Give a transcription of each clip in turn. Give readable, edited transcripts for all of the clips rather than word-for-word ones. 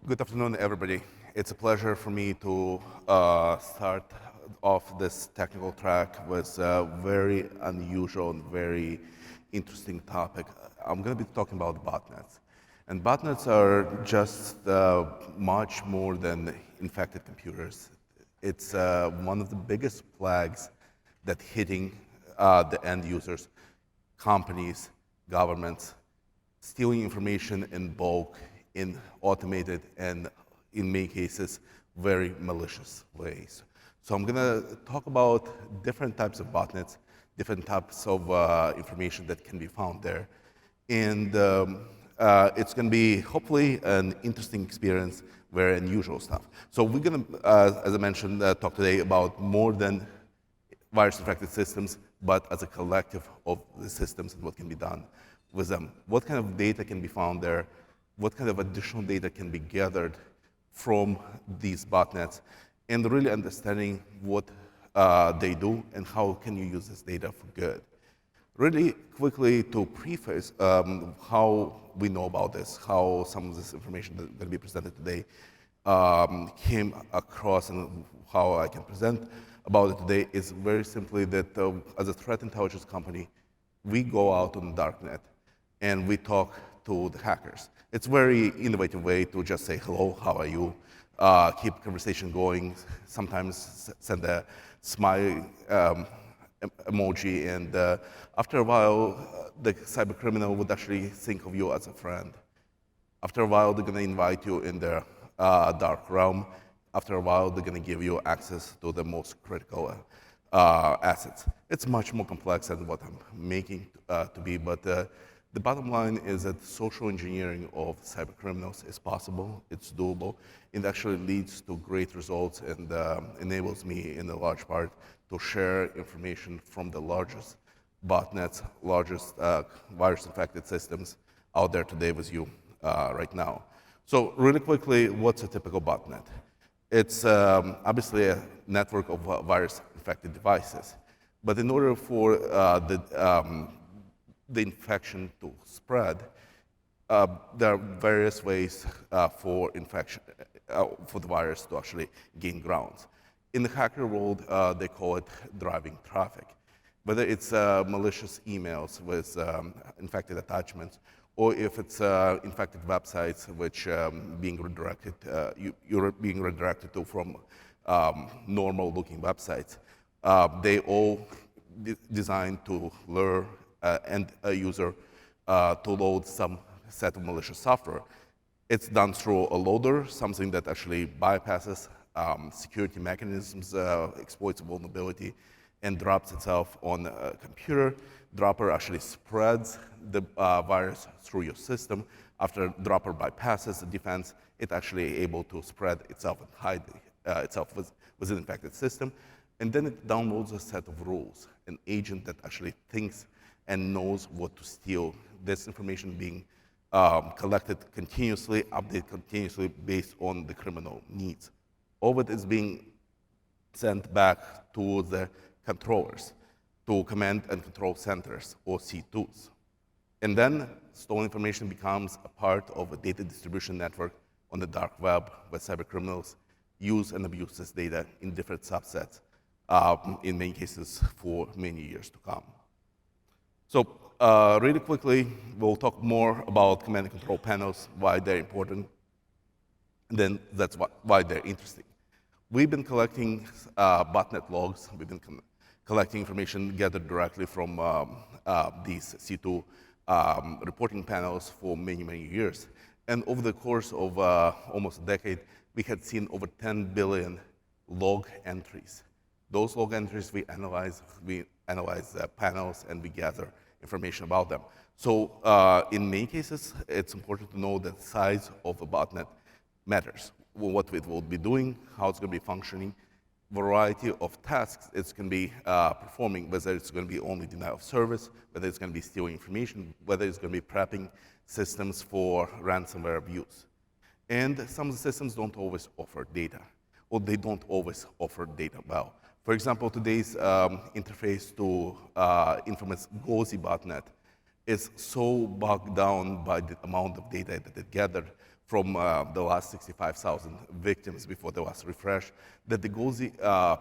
Good afternoon, everybody. It's a pleasure for me to start off this technical track with a very unusual and very interesting topic. I'm going to be talking about botnets. And botnets are just much more than infected computers. It's one of the biggest plagues that hitting the end users, companies, governments, stealing information in bulk, in automated and, in many cases, very malicious ways. So I'm going to talk about different types of botnets, different types of information that can be found there. And it's going to be, hopefully, an interesting experience, very unusual stuff. So we're going to, as I mentioned, talk today about more than virus-infected systems, but as a collective of the systems and what can be done with them. What kind of data can be found there? What kind of additional data can be gathered from these botnets? And really understanding what they do and how can you use this data for good. Really quickly to preface how we know about this, how some of this information that's going to be presented today came across and how I can present about it today is very simply that as a threat intelligence company, we go out on the darknet and we talk to the hackers. It's a very innovative way to just say, hello, how are you? Keep conversation going, sometimes send a smile emoji, and after a while, the cyber criminal would actually think of you as a friend. After a while, they're gonna invite you in their dark realm. After a while, they're gonna give you access to the most critical assets. It's much more complex than what I'm making to be, but the bottom line is that social engineering of cyber criminals is possible, it's doable, it actually leads to great results and enables me in a large part to share information from the largest botnets, largest virus-infected systems out there today with you right now. So really quickly, what's a typical botnet? It's obviously a network of virus-infected devices, but in order for the infection to spread, there are various ways for infection, for the virus to actually gain grounds. In the hacker world, they call it driving traffic. Whether it's malicious emails with infected attachments, or if it's infected websites which being redirected, you're being redirected to from normal-looking websites, they all designed to lure and a user to load some set of malicious software. It's done through a loader, something that actually bypasses security mechanisms, exploits a vulnerability, and drops itself on a computer. Dropper actually spreads the virus through your system. After dropper bypasses the defense, it's actually able to spread itself and hide itself within an infected system. And then it downloads a set of rules, an agent that actually thinks and knows what to steal. This information being collected continuously, updated continuously based on the criminal needs. All of it is being sent back to the controllers, to command and control centers, or C2s. And then stolen information becomes a part of a data distribution network on the dark web, where cyber criminals use and abuse this data in different subsets, in many cases for many years to come. So really quickly, we'll talk more about command and control panels, why they're important, and then that's why they're interesting. We've been collecting botnet logs. We've been collecting information gathered directly from these C2 reporting panels for many, many years. And over the course of almost a decade, we had seen over 10 billion log entries. Those log entries we analyze the panels and we gather information about them. So in many cases, it's important to know that the size of a botnet matters. What it will be doing, how it's going to be functioning, variety of tasks it's going to be performing, whether it's going to be only denial of service, whether it's going to be stealing information, whether it's going to be prepping systems for ransomware abuse. And some of the systems don't always offer data, or they don't always offer data well. For example, today's interface to infamous Gauzy botnet is so bogged down by the amount of data that it gathered from the last 65,000 victims before the last refresh, that the GOSI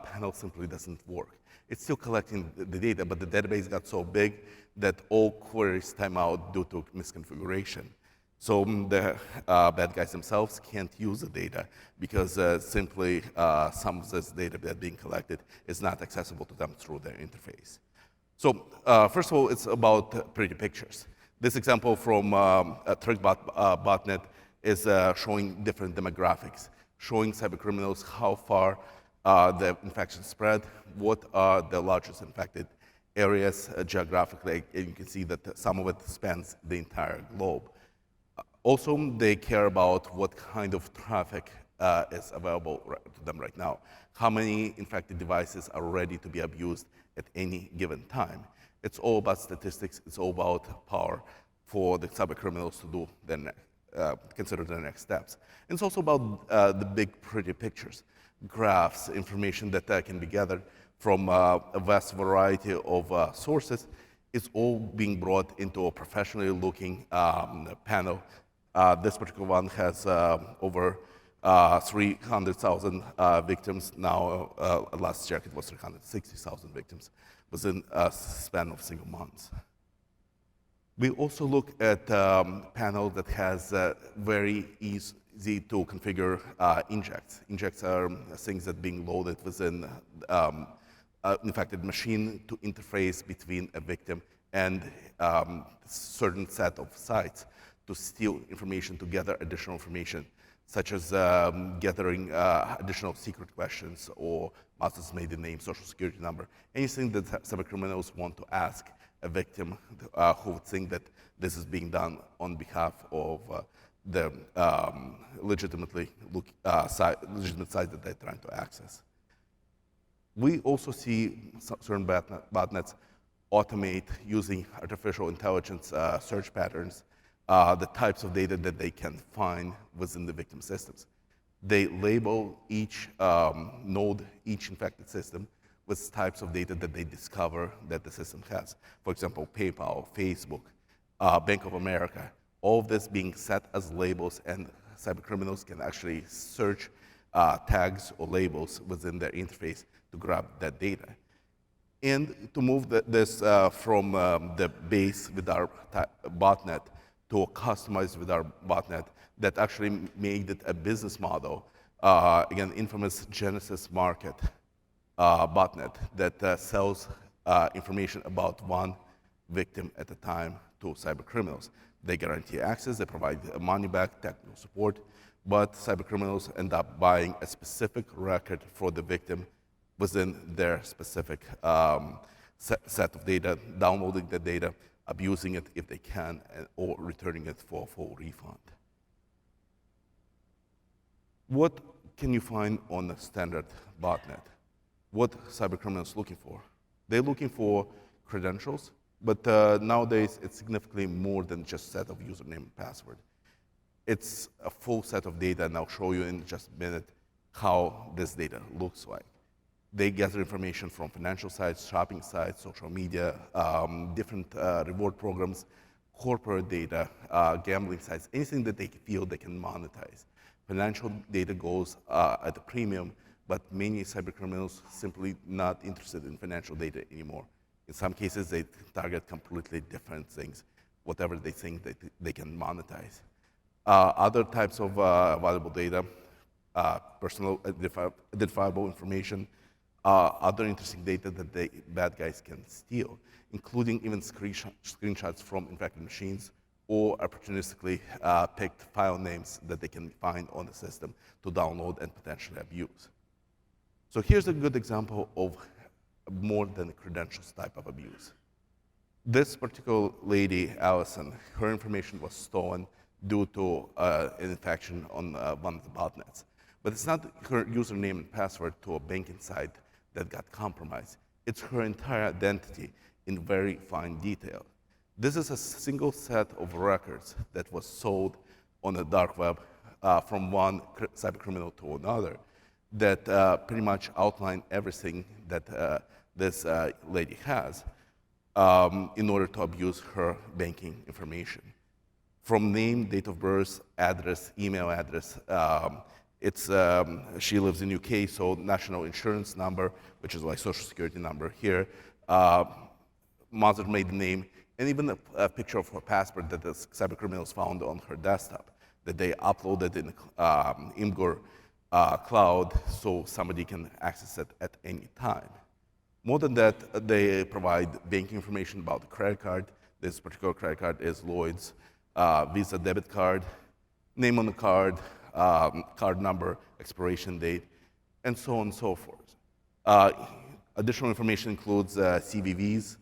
panel simply doesn't work. It's still collecting the data, but the database got so big that all queries time out due to misconfiguration. So the bad guys themselves can't use the data because simply some of this data that's being collected is not accessible to them through their interface. So first of all, it's about pretty pictures. This example from Botnet is showing different demographics, showing cybercriminals how far the infection spread, what are the largest infected areas geographically, and you can see that some of it spans the entire globe. Also, they care about what kind of traffic is available to them right now. How many infected devices are ready to be abused at any given time. It's all about statistics. It's all about power for the cybercriminals to do consider their next steps. And it's also about the big, pretty pictures, graphs, information that can be gathered from a vast variety of sources. It's all being brought into a professionally looking panel. This particular one has over 300,000 victims. Now, last check, it was 360,000 victims within a span of single months. We also look at a panel that has very easy to configure injects. Injects are things that are being loaded within infected machine to interface between a victim and certain set of sites to steal information, to gather additional information, such as gathering additional secret questions or master's maiden name, social security number, anything that cybercriminals want to ask a victim who would think that this is being done on behalf of the legitimate site that they're trying to access. We also see certain botnets automate using artificial intelligence search patterns the types of data that they can find within the victim systems. They label each node, each infected system, with types of data that they discover that the system has. For example, PayPal, Facebook, Bank of America, all of this being set as labels, and cybercriminals can actually search tags or labels within their interface to grab that data. And to move this from the base with our botnet to a customized with our botnet that actually made it a business model, again, infamous Genesis Market botnet that sells information about one victim at a time to cybercriminals. They guarantee access, they provide money back, technical support, but cybercriminals end up buying a specific record for the victim within their specific set of data, downloading the data, abusing it if they can, or returning it for a full refund. What can you find on a standard botnet? What cybercriminals looking for? They're looking for credentials, but nowadays it's significantly more than just set of username and password. It's a full set of data, and I'll show you in just a minute how this data looks like. They gather information from financial sites, shopping sites, social media, different reward programs, corporate data, gambling sites, anything that they feel they can monetize. Financial data goes at a premium, but many cybercriminals simply not interested in financial data anymore. In some cases, they target completely different things, whatever they think that they can monetize. Other types of valuable data, personal identifiable information, other interesting data that the bad guys can steal, including even screenshots from infected machines or opportunistically picked file names that they can find on the system to download and potentially abuse. So here's a good example of more than credentials type of abuse. This particular lady, Allison, her information was stolen due to an infection on one of the botnets. But it's not her username and password to a banking site that got compromised. It's her entire identity in very fine detail. This is a single set of records that was sold on the dark web from one cybercriminal to another that pretty much outline everything that this lady has in order to abuse her banking information. from name, date of birth, address, email address. She lives in UK, so national insurance number, which is like social security number here, mother maiden name, and even a picture of her passport that the cybercriminals found on her desktop that they uploaded in Imgur cloud so somebody can access it at any time. More than that, they provide banking information about the credit card. This particular credit card is Lloyd's Visa debit card, name on the card, card number, expiration date, and so on and so forth. Additional information includes CVVs,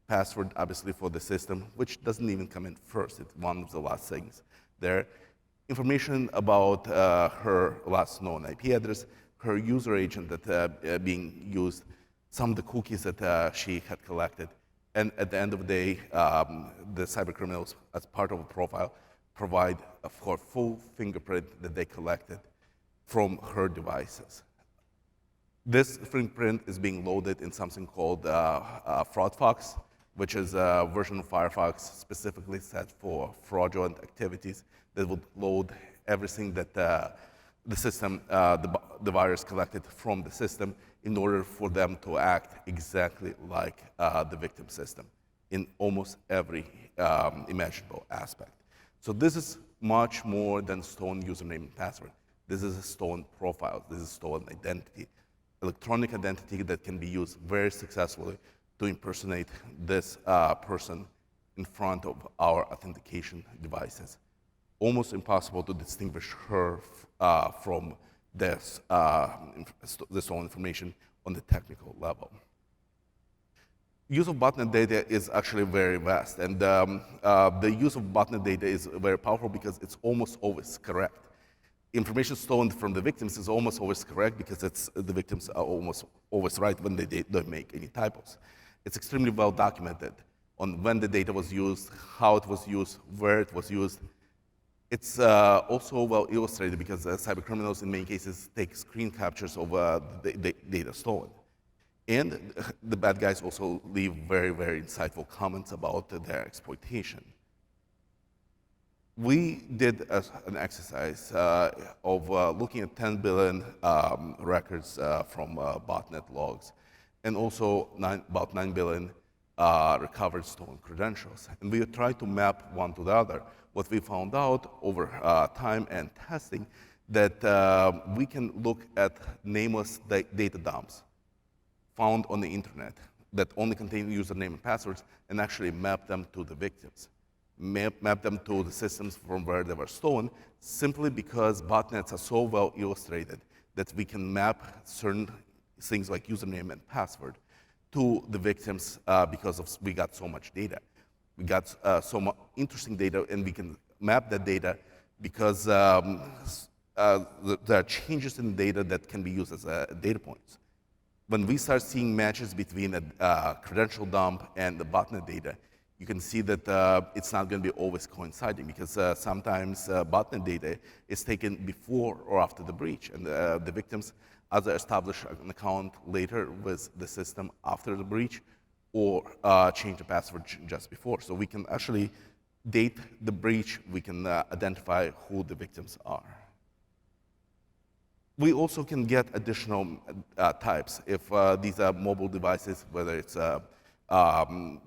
password, obviously, for the system, which doesn't even come in first. It's one of the last things there. Information about her last known IP address, her user agent that being used, some of the cookies that she had collected, and at the end of the day, the cybercriminals, as part of a profile, provide a full fingerprint that they collected from her devices. This fingerprint is being loaded in something called FraudFox, which is a version of Firefox specifically set for fraudulent activities that would load everything that the system, the virus collected from the system in order for them to act exactly like the victim system in almost every imaginable aspect. So this is much more than stolen username and password. This is a stolen profile. This is stolen identity, electronic identity that can be used very successfully to impersonate this person in front of our authentication devices. Almost impossible to distinguish her from this stolen information on the technical level. Use of botnet data is actually very vast, and the use of botnet data is very powerful because it's almost always correct. Information stolen from the victims is almost always correct because the victims are almost always right when they don't make any typos. It's extremely well documented on when the data was used, how it was used, where it was used. It's also well illustrated because cybercriminals in many cases take screen captures of the data stolen. And the bad guys also leave very, very insightful comments about their exploitation. We did an exercise of looking at 10 billion records from botnet logs, and also about 9 billion recovered stolen credentials. And we tried to map one to the other. What we found out over time and testing that we can look at nameless data dumps found on the internet that only contain username and passwords and actually map them to the victims. Map them to the systems from where they were stolen, simply because botnets are so well illustrated that we can map certain things like username and password to the victims because we got so much data. We got so much interesting data, and we can map that data because there are changes in data that can be used as data points. When we start seeing matches between a credential dump and the botnet data, you can see that it's not going to be always coinciding because sometimes botnet data is taken before or after the breach, and the victims either establish an account later with the system after the breach or change the password just before. So we can actually date the breach, we can identify who the victims are. We also can get additional types if these are mobile devices, whether it's a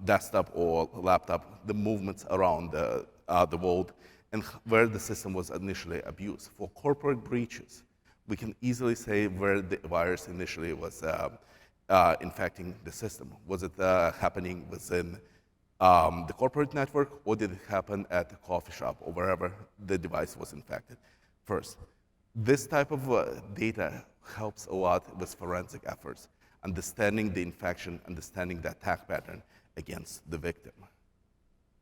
desktop or laptop, the movements around the world, and where the system was initially abused. For corporate breaches, we can easily say where the virus initially was infecting the system. Was it happening within the corporate network, or did it happen at the coffee shop or wherever the device was infected first? This type of data helps a lot with forensic efforts, understanding the infection, understanding the attack pattern against the victim.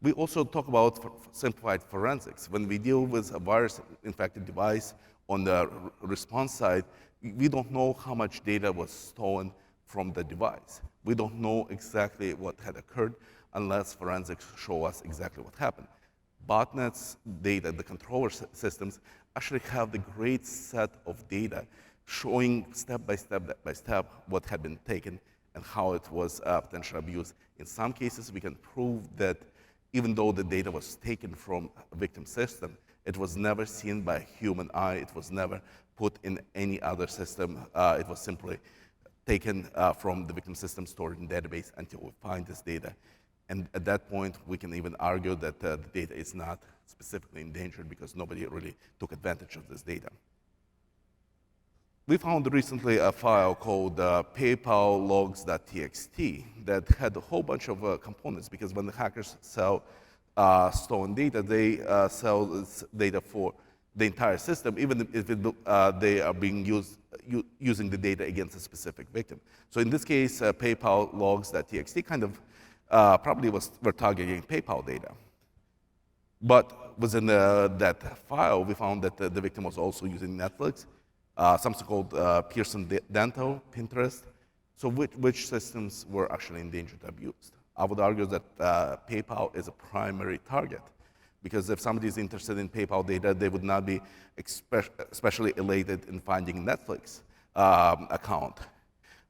We also talk about simplified forensics. When we deal with a virus-infected device on the response side, we don't know how much data was stolen from the device. We don't know exactly what had occurred unless forensics show us exactly what happened. Botnets data, the controller systems, actually have the great set of data showing step by step what had been taken and how it was potentially abused. In some cases, we can prove that even though the data was taken from a victim system, it was never seen by a human eye. It was never put in any other system. It was simply taken from the victim system, stored in database until we find this data. And at that point, we can even argue that the data is not specifically endangered because nobody really took advantage of this data. We found recently a file called PayPal logs.txt that had a whole bunch of components, because when the hackers sell stolen data, they sell this data for the entire system, even if they are being using the data against a specific victim. So in this case, PayPal logs.txt kind of probably were targeting PayPal data. But within that file, we found that the victim was also using Netflix, something called Pearson Dental, Pinterest. So which systems were actually endangered or abused? I would argue that PayPal is a primary target, because if somebody is interested in PayPal data, they would not be especially elated in finding Netflix account.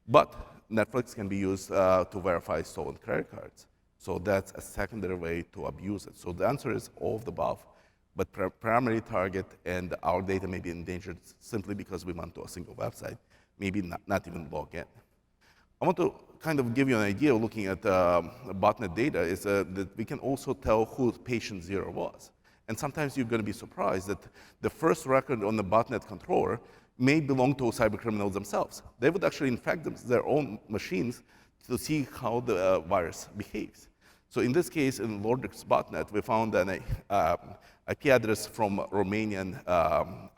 But Netflix can be used to verify stolen credit cards. So that's a secondary way to abuse it. So the answer is all of the above. But primary target, and our data may be endangered simply because we went to a single website, maybe not even log in. I want to kind of give you an idea, looking at botnet data, is that we can also tell who patient 0 was. And sometimes you're going to be surprised that the first record on the botnet controller may belong to cybercriminals themselves. They would actually infect their own machines to see how the virus behaves. So in this case, in Lordic's botnet, we found an IP address from Romanian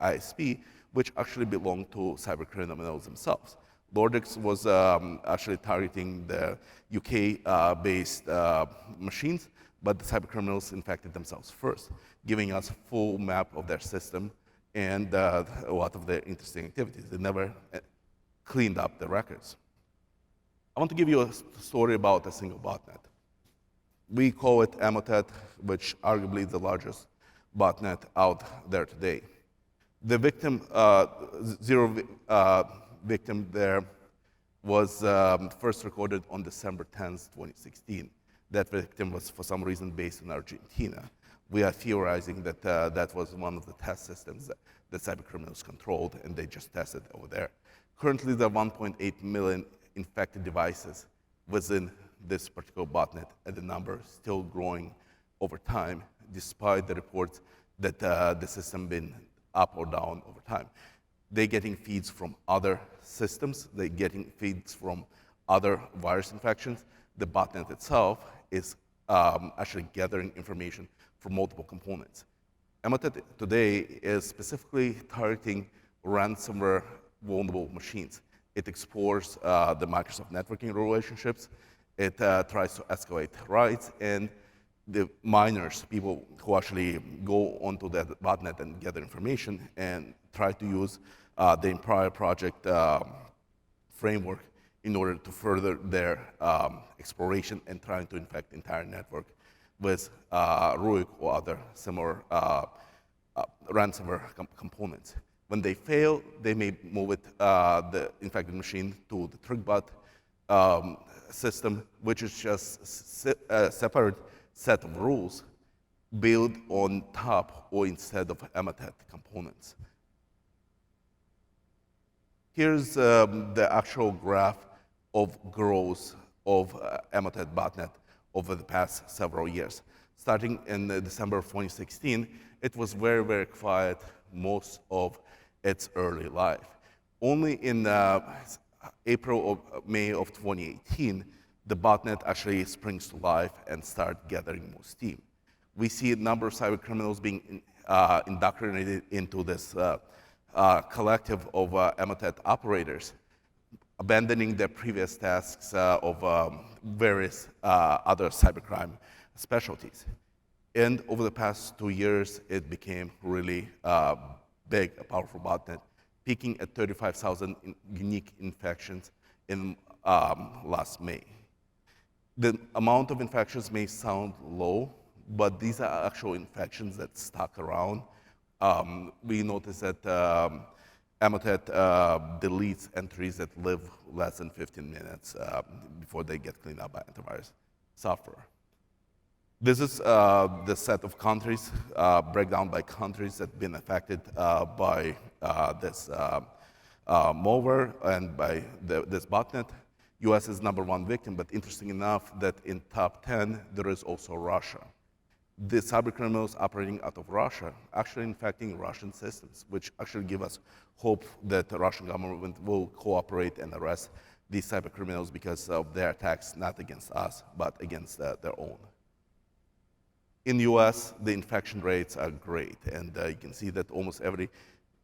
ISP, which actually belonged to cybercriminals themselves. Lordix was actually targeting the UK-based machines, but the cybercriminals infected themselves first, giving us a full map of their system and a lot of their interesting activities. They never cleaned up the records. I want to give you a story about a single botnet. We call it Emotet, which arguably is the largest botnet out there today. The victim, victim there was first recorded on December 10th, 2016. That victim was, for some reason, based in Argentina. We are theorizing that that was one of the test systems that cybercriminals controlled, and they just tested over there. Currently, there are 1.8 million infected devices within this particular botnet, and the number is still growing over time, despite the reports that the system been up or down over time. They're getting feeds from other systems. They're getting feeds from other virus infections. The botnet itself is actually gathering information from multiple components. Emotet today is specifically targeting ransomware vulnerable machines. It explores the Microsoft networking relationships. It tries to escalate writes, and the miners, people who actually go onto that botnet and gather information and try to use the Empire project framework in order to further their exploration and trying to infect the entire network with RUIC or other similar ransomware components. When they fail, they may move it, the infected machine to the TrickBot system, which is just a separate set of rules built on top or instead of Emotet components. Here's the actual graph of growth of Emotet botnet over the past several years. Starting in December of 2016, it was very, very quiet most of its early life. Only in April or May of 2018, the botnet actually springs to life and start gathering more steam. We see a number of cybercriminals being indoctrinated into this collective of Emotet operators, abandoning their previous tasks of various other cybercrime specialties. And over the past 2 years, it became really big, a powerful botnet, peaking at 35,000 unique infections in last May. The amount of infections may sound low, but these are actual infections that stuck around. We noticed that Emotet deletes entries that live less than 15 minutes before they get cleaned up by antivirus software. This is the set of countries, breakdown by countries that have been affected by this malware and by this botnet. US is #1 victim, but interesting enough that in top 10, there is also Russia. The cybercriminals operating out of Russia actually infecting Russian systems, which actually give us hope that the Russian government will cooperate and arrest these cybercriminals because of their attacks, not against us, but against their own. In the US, the infection rates are great, and you can see that almost every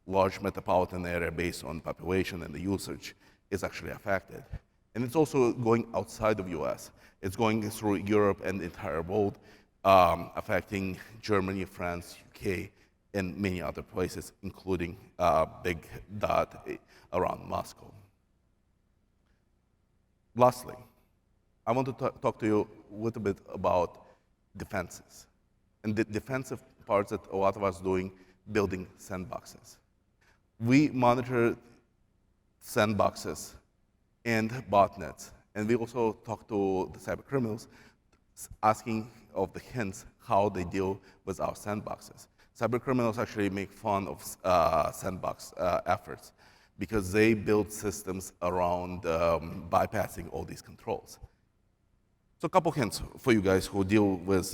large metropolitan area based on population and the usage is actually affected. And it's also going outside of US. It's going through Europe and the entire world, affecting Germany, France, UK, and many other places, including big dot around Moscow. Lastly, I want to talk to you a little bit about defenses and the defensive parts that a lot of us doing, building sandboxes. We monitor sandboxes and botnets, and we also talk to the cyber criminals, asking of the hints how they deal with our sandboxes. Cyber criminals actually make fun of sandbox efforts because they build systems around bypassing all these controls. So a couple hints for you guys who deal with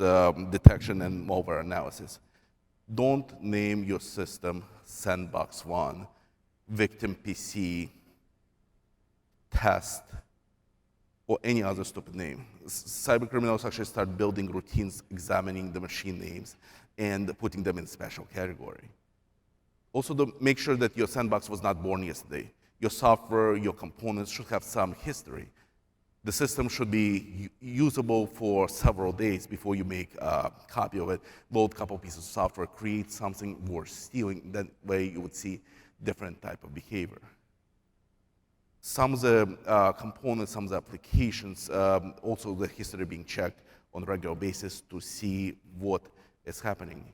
detection and malware analysis. Don't name your system Sandbox 1, Victim PC, Test, or any other stupid name. Cybercriminals actually start building routines, examining the machine names, and putting them in special category. Also, make sure that your sandbox was not born yesterday. Your software, your components should have some history. The system should be usable for several days before you make a copy of it, load a couple pieces of software, create something worth stealing. That way you would see different type of behavior. Some of the components, some of the applications, also the history being checked on a regular basis to see what is happening.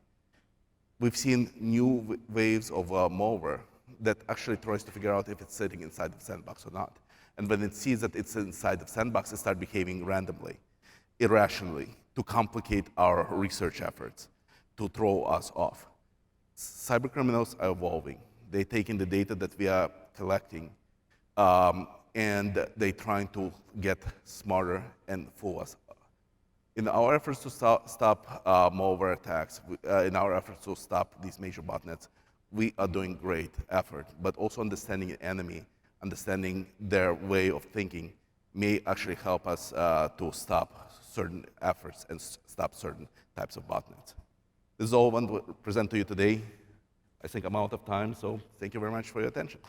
We've seen new waves of malware that actually tries to figure out if it's sitting inside the sandbox or not. And when it sees that it's inside the sandbox, it starts behaving randomly, irrationally, to complicate our research efforts, to throw us off. Cybercriminals are evolving. They're taking the data that we are collecting, and they're trying to get smarter and fool us. In our efforts to stop malware attacks, in our efforts to stop these major botnets, we are doing great effort, but also understanding the enemy, understanding their way of thinking may actually help us to stop certain efforts and stop certain types of botnets. This is all I want to present to you today. I think I'm out of time, so thank you very much for your attention.